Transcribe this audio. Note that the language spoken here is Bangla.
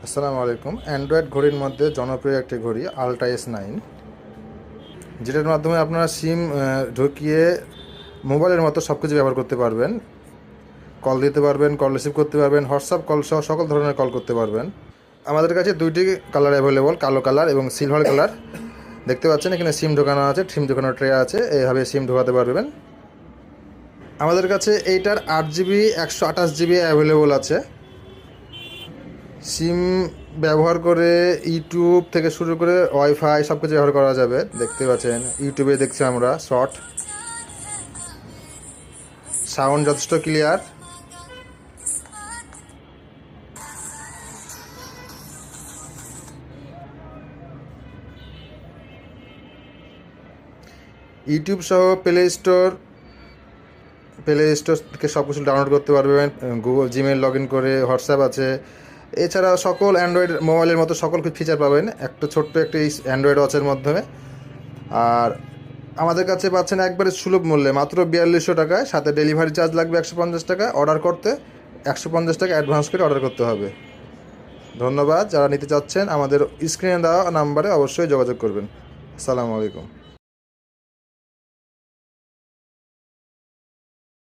আসসালামু আলাইকুম। অ্যান্ড্রয়েড ঘড়ির মধ্যে জনপ্রিয় একটি ঘড়ি আলট্রা S9, যেটার মাধ্যমে আপনারা সিম ঢুকিয়ে মোবাইলের মতো সব কিছু ব্যবহার করতে পারবেন। কল দিতে পারবেন, কল রিসিভ করতে পারবেন, হোয়াটসঅ্যাপ কল সহ সকল ধরনের কল করতে পারবেন। আমাদের কাছে দুইটি কালার অ্যাভেলেবল, কালো কালার এবং সিলভার কালার। দেখতে পাচ্ছেন এখানে সিম ঢোকানো আছে, সিম ঢোকানোর ট্রে আছে, এইভাবে সিম ঢোকাতে পারবেন। আমাদের কাছে এইটার 8GB 128GB অ্যাভেলেবল আছে। সিম ব্যবহার করে ইউটিউব থেকে শুরু করে ওয়াইফাই সব কিছু ব্যবহার করা যাবে। দেখতে পাচ্ছেন ইউটিউবে দেখছি আমরা শর্ট, সাউন্ড যথেষ্ট ক্লিয়ার। ইউটিউব সহ প্লে স্টোর থেকে সব কিছু ডাউনলোড করতে পারবেন। গুগল জিমেল লগ ইন করে, হোয়াটসঅ্যাপ আছে। এছাড়া সকল অ্যান্ড্রয়েড মোবাইলের মতো সকল কিছু ফিচার পাবেন একটা ছোট্ট একটি অ্যান্ড্রয়েড ওয়াচের মাধ্যমে। আর আমাদের কাছে পাচ্ছেন একবারে সুলভ মূল্যে, মাত্র 4200 টাকায়। সাথে ডেলিভারি চার্জ লাগবে 150 টাকা। অর্ডার করতে 150 টাকা অ্যাডভান্স করে অর্ডার করতে হবে। ধন্যবাদ। যারা নিতে চাচ্ছেন আমাদের স্ক্রিনে দেওয়া নাম্বারে অবশ্যই যোগাযোগ করবেন। আসসালামু আলাইকুম।